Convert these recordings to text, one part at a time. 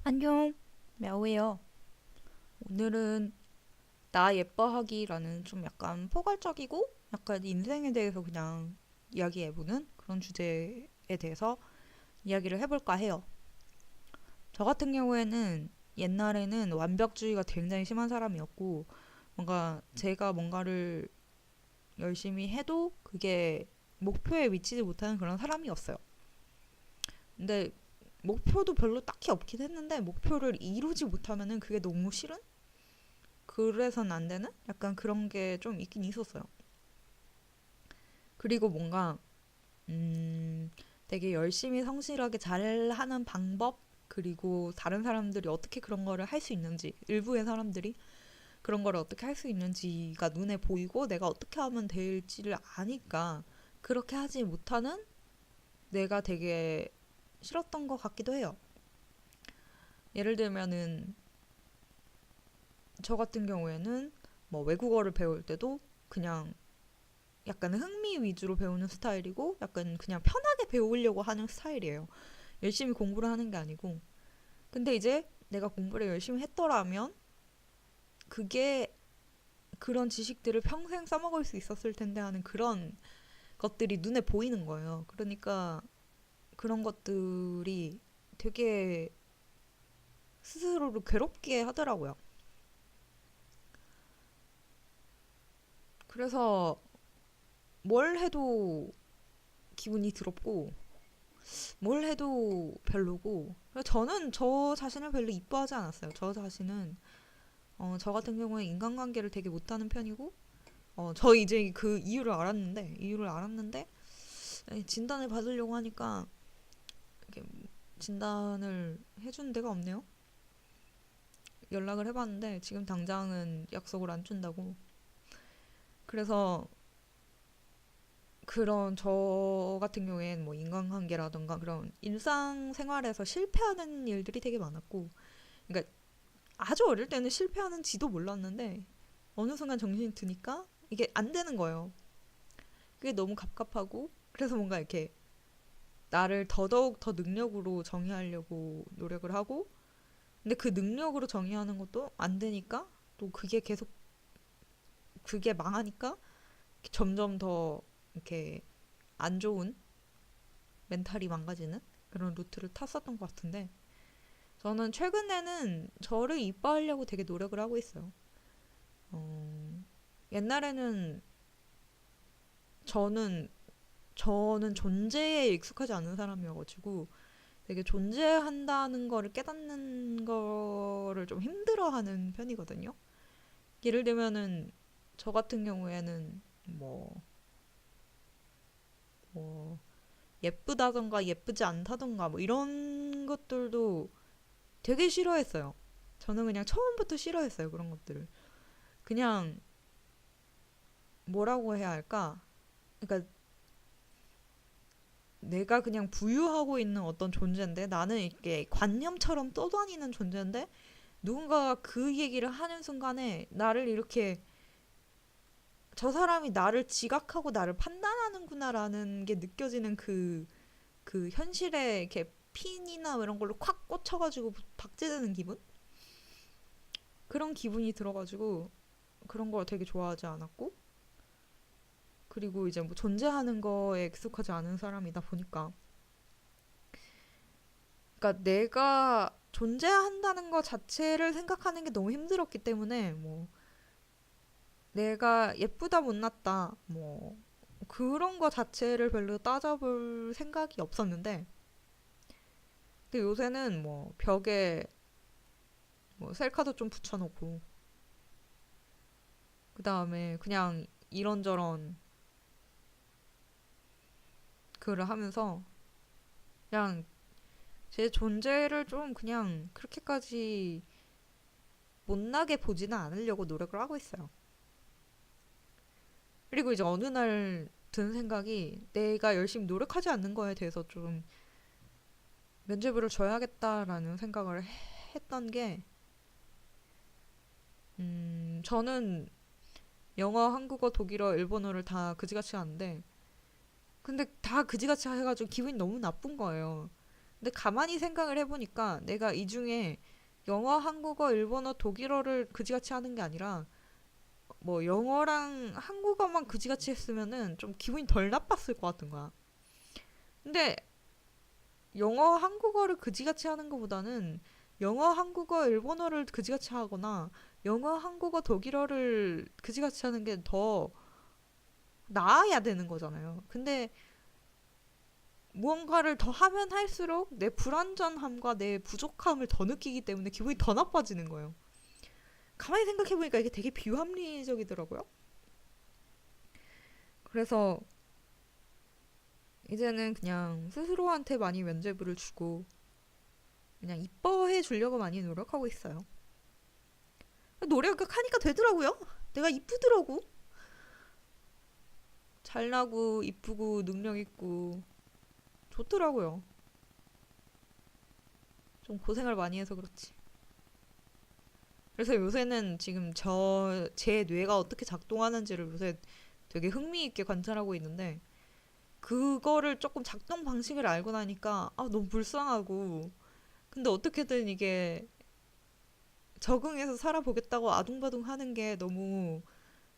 안녕, мя오예요. 오늘은 나 예뻐하기라는 좀 약간 포괄적이고 약간 인생에 대해서 그냥 이야기해보는 그런 주제에 대해서 이야기를 해볼까 해요. 저 같은 경우에는 옛날에는 완벽주의가 굉장히 심한 사람이었고 뭔가 제가 뭔가를 열심히 해도 그게 목표에 미치지 못하는 그런 사람이었어요. 근데 목표도 별로 딱히 없긴 했는데 목표를 이루지 못하면은 그게 너무 싫은? 그래서는 안 되는? 약간 그런 게 좀 있긴 있었어요. 그리고 뭔가 되게 열심히 성실하게 잘하는 방법 그리고 다른 사람들이 어떻게 그런 거를 할 수 있는지 일부의 사람들이 그런 거를 어떻게 할 수 있는지가 눈에 보이고 내가 어떻게 하면 될지를 아니까 그렇게 하지 못하는 내가 되게 싫었던 것 같기도 해요. 예를 들면은 저 같은 경우에는 뭐 외국어를 배울 때도 그냥 약간 흥미 위주로 배우는 스타일이고 약간 그냥 편하게 배우려고 하는 스타일이에요. 열심히 공부를 하는 게 아니고. 근데 이제 내가 공부를 열심히 했더라면 그게 그런 지식들을 평생 써먹을 수 있었을 텐데 하는 그런 것들이 눈에 보이는 거예요. 그러니까 그런 것들이 되게 스스로를 괴롭게 하더라고요. 그래서 뭘 해도 기분이 더럽고 뭘 해도 별로고 저는 저 자신을 별로 이뻐하지 않았어요. 저 자신은 저 같은 경우에 인간관계를 되게 못하는 편이고 저 이제 그 이유를 알았는데 진단을 받으려고 하니까 이렇게 진단을 해주는 데가 없네요. 연락을 해봤는데 지금 당장은 약속을 안 준다고. 그래서 그런 저 같은 경우엔 뭐 인간관계라던가 그런 일상생활에서 실패하는 일들이 되게 많았고, 그러니까 아주 어릴 때는 실패하는지도 몰랐는데 어느 순간 정신이 드니까 이게 안 되는 거예요. 그게 너무 갑갑하고 그래서 뭔가 이렇게 나를 더더욱 더 능력으로 정의하려고 노력을 하고 근데 그 능력으로 정의하는 것도 안 되니까 또 그게 계속 그게 망하니까 점점 더 이렇게 안 좋은 멘탈이 망가지는 그런 루트를 탔었던 것 같은데 저는 최근에는 저를 이뻐하려고 되게 노력을 하고 있어요. 어, 옛날에는 저는 저는 존재에 익숙하지 않은 사람이어가지고 되게 존재한다는 거를 깨닫는 거를 좀 힘들어하는 편이거든요. 예를 들면은 저 같은 경우에는 뭐, 뭐 예쁘다던가 예쁘지 않다던가 뭐 이런 것들도 되게 싫어했어요. 저는 그냥 처음부터 싫어했어요. 그런 것들을. 그냥 뭐라고 해야 할까? 그러니까 내가 그냥 부유하고 있는 어떤 존재인데 나는 이렇게 관념처럼 떠다니는 존재인데 누군가가 그 얘기를 하는 순간에 나를 이렇게 저 사람이 나를 지각하고 나를 판단하는구나라는 게 느껴지는 그 현실에 이렇게 핀이나 이런 걸로 콱 꽂혀가지고 박제되는 기분? 그런 기분이 들어가지고 그런 걸 되게 좋아하지 않았고 그리고 이제 뭐 존재하는 거에 익숙하지 않은 사람이다 보니까 그러니까 내가 존재한다는 것 자체를 생각하는 게 너무 힘들었기 때문에 뭐 내가 예쁘다 못났다 뭐 그런 거 자체를 별로 따져볼 생각이 없었는데 근데 요새는 뭐 벽에 뭐 셀카도 좀 붙여놓고 그 다음에 그냥 이런저런 글을 하면서 그냥 제 존재를 좀 그냥 그렇게까지 못나게 보지는 않으려고 노력을 하고 있어요. 그리고 이제 어느 날 든 생각이 내가 열심히 노력하지 않는 거에 대해서 좀 면죄부를 줘야겠다라는 생각을 했던 게 저는 영어, 한국어, 독일어, 일본어를 다 그지같이 하는데 근데 다 그지같이 해가지고 기분이 너무 나쁜 거예요. 근데 가만히 생각을 해보니까 내가 이 중에 영어, 한국어, 일본어, 독일어를 그지같이 하는 게 아니라 뭐 영어랑 한국어만 그지같이 했으면은 좀 기분이 덜 나빴을 것 같은 거야. 근데 영어, 한국어를 그지같이 하는 것보다는 영어, 한국어, 일본어를 그지같이 하거나 영어, 한국어, 독일어를 그지같이 하는 게 더 나아야 되는 거잖아요. 근데 무언가를 더 하면 할수록 내 불완전함과 내 부족함을 더 느끼기 때문에 기분이 더 나빠지는 거예요. 가만히 생각해보니까 이게 되게 비합리적이더라고요. 그래서 이제는 그냥 스스로한테 많이 면죄부를 주고 그냥 이뻐해 주려고 많이 노력하고 있어요. 노력하니까 되더라고요. 내가 이쁘더라고. 잘나고 이쁘고 능력 있고 좋더라고요. 좀 고생을 많이 해서 그렇지. 그래서 요새는 지금 제 뇌가 어떻게 작동하는지를 요새 되게 흥미있게 관찰하고 있는데 그거를 조금 작동 방식을 알고 나니까 너무 불쌍하고 근데 어떻게든 이게 적응해서 살아보겠다고 아둥바둥 하는 게 너무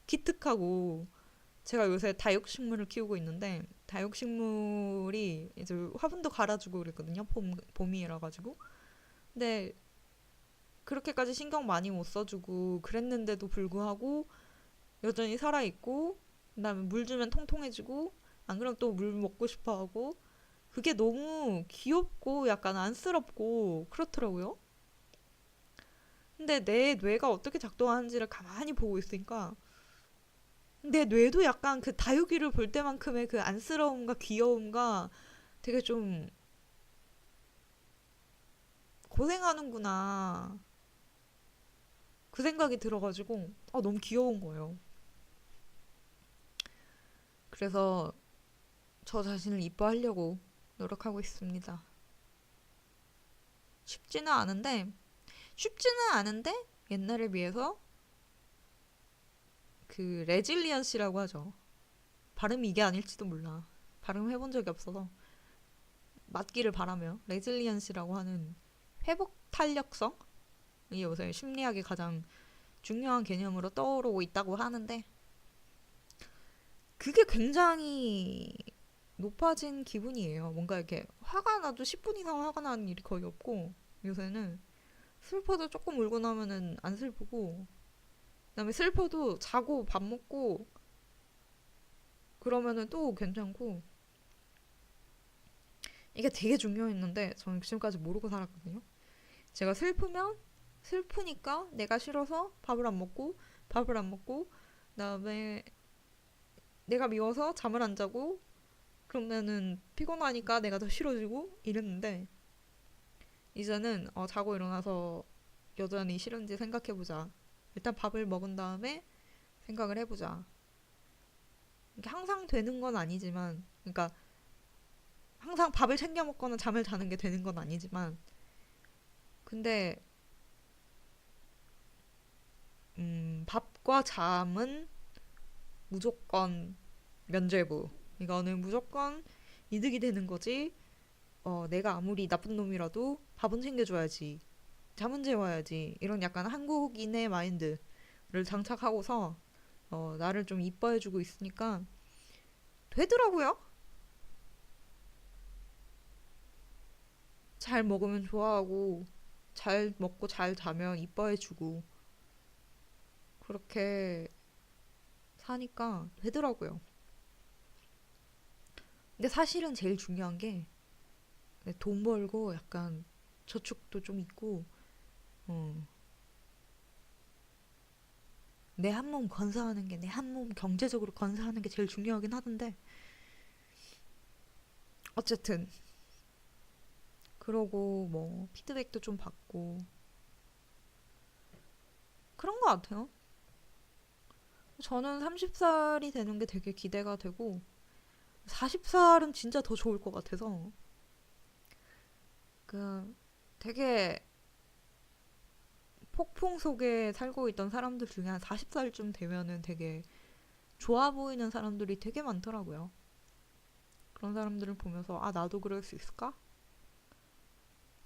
기특하고 제가 요새 다육식물을 키우고 있는데 다육식물이 이제 화분도 갈아주고 그랬거든요. 봄이라 가지고. 근데 그렇게까지 신경 많이 못 써주고 그랬는데도 불구하고 여전히 살아있고 그다음에 물 주면 통통해지고 안 그러면 또 물 먹고 싶어 하고 그게 너무 귀엽고 약간 안쓰럽고 그렇더라고요. 근데 내 뇌가 어떻게 작동하는지를 가만히 보고 있으니까 내 뇌도 약간 그 다육이를 볼 때만큼의 그 안쓰러움과 귀여움과 되게 좀 고생하는구나 그 생각이 들어가지고 너무 귀여운 거예요. 그래서 저 자신을 이뻐하려고 노력하고 있습니다. 쉽지는 않은데 쉽지는 않은데 옛날에 비해서 그 레질리언시라고 하죠. 발음이 이게 아닐지도 몰라. 발음해본 적이 없어서 맞기를 바라며 레질리언시라고 하는 회복 탄력성이 요새 심리학의 가장 중요한 개념으로 떠오르고 있다고 하는데 그게 굉장히 높아진 기분이에요. 뭔가 이렇게 화가 나도 10분 이상 화가 나는 일이 거의 없고 요새는 슬퍼도 조금 울고 나면은 안 슬프고 그다음에 슬퍼도 자고 밥 먹고 그러면은 또 괜찮고 이게 되게 중요했는데 저는 지금까지 모르고 살았거든요. 제가 슬프면 슬프니까 내가 싫어서 밥을 안 먹고 그다음에 내가 미워서 잠을 안 자고 그러면은 피곤하니까 내가 더 싫어지고 이랬는데 이제는 자고 일어나서 여전히 싫은지 생각해보자. 일단 밥을 먹은 다음에 생각을 해보자. 이게 항상 되는 건 아니지만 그러니까 항상 밥을 챙겨 먹거나 잠을 자는 게 되는 건 아니지만 근데 밥과 잠은 무조건 면죄부. 이거는 무조건 이득이 되는 거지. 내가 아무리 나쁜 놈이라도 밥은 챙겨줘야지. 잠은 재워야지. 이런 약간 한국인의 마인드를 장착하고서 나를 좀 이뻐해주고 있으니까 되더라고요. 잘 먹으면 좋아하고 잘 먹고 잘 자면 이뻐해주고 그렇게 사니까 되더라고요. 근데 사실은 제일 중요한 게 돈 벌고 약간 저축도 좀 있고 어, 내 한 몸 건사하는 게 내 한 몸 경제적으로 건사하는 게 제일 중요하긴 하던데 어쨌든 그러고 뭐 피드백도 좀 받고 그런 것 같아요. 저는 30살이 되는 게 되게 기대가 되고 40살은 진짜 더 좋을 것 같아서 그 되게 폭풍 속에 살고 있던 사람들 중에 한 40살쯤 되면은 되게 좋아 보이는 사람들이 되게 많더라고요. 그런 사람들을 보면서 나도 그럴 수 있을까?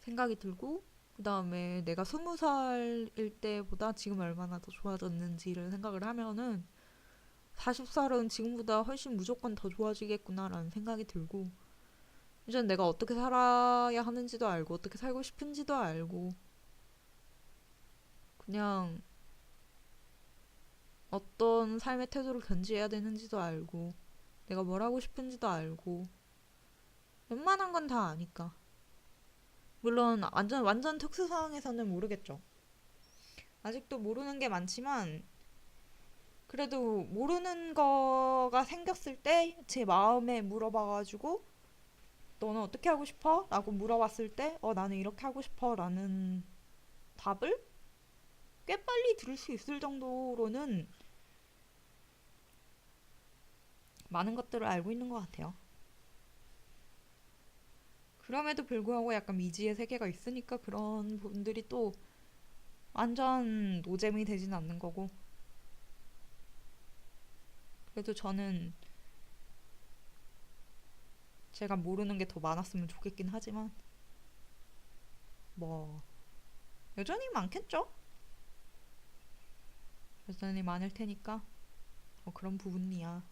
생각이 들고, 그 다음에 내가 20살일 때보다 지금 얼마나 더 좋아졌는지를 생각을 하면은 40살은 지금보다 훨씬 무조건 더 좋아지겠구나라는 생각이 들고, 이제 내가 어떻게 살아야 하는지도 알고 어떻게 살고 싶은지도 알고, 그냥 어떤 삶의 태도를 견지해야 되는지도 알고, 내가 뭘 하고 싶은지도 알고, 웬만한 건 다 아니까. 물론 완전 특수 상황에서는 모르겠죠. 아직도 모르는 게 많지만, 그래도 모르는 거가 생겼을 때 제 마음에 물어봐가지고 너는 어떻게 하고 싶어? 라고 물어봤을 때 나는 이렇게 하고 싶어 라는 답을 꽤 빨리 들을 수 있을 정도로는 많은 것들을 알고 있는 것 같아요. 그럼에도 불구하고 약간 미지의 세계가 있으니까 그런 분들이 또 완전 노잼이 되진 않는 거고, 그래도 저는 제가 모르는 게 더 많았으면 좋겠긴 하지만 뭐 여전히 많겠죠? 여전히 많을 테니까 뭐 그런 부분이야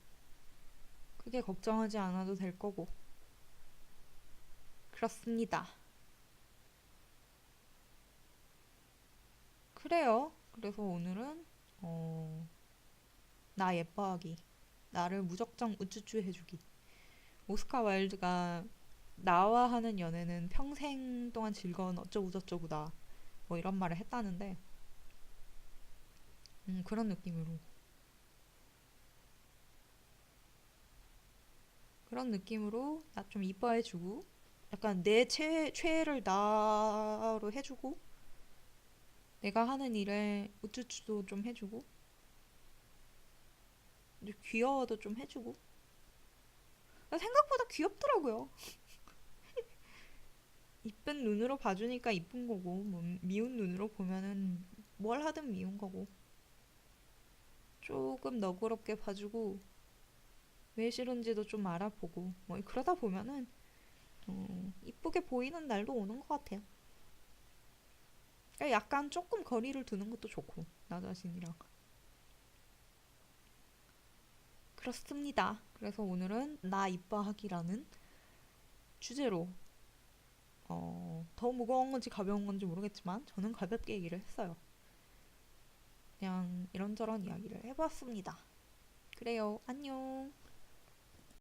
크게 걱정하지 않아도 될 거고. 그렇습니다. 그래요. 그래서 오늘은 어, 나 예뻐하기, 나를 무적정 우쭈쭈 해주기. 오스카 와일드가 나와 하는 연애는 평생 동안 즐거운 어쩌고저쩌고다 뭐 이런 말을 했다는데, 그런 느낌으로, 나 좀 이뻐해주고, 약간 내 최애를 나로 해주고, 내가 하는 일에 우쭈쭈도 좀 해주고, 귀여워도 좀 해주고. 생각보다 귀엽더라고요. 이쁜 눈으로 봐주니까 이쁜 거고, 뭐 미운 눈으로 보면은 뭘 하든 미운 거고. 조금 너그럽게 봐주고 왜 싫은지도 좀 알아보고 뭐 그러다 보면은 이쁘게 보이는 날도 오는 것 같아요. 그러니까 약간 조금 거리를 두는 것도 좋고, 나 자신이랑. 그렇습니다. 그래서 오늘은 나 이뻐하기라는 주제로 더 무거운 건지 가벼운 건지 모르겠지만 저는 가볍게 얘기를 했어요. 그냥 이런저런 이야기를 해봤습니다. 그래요. 안녕.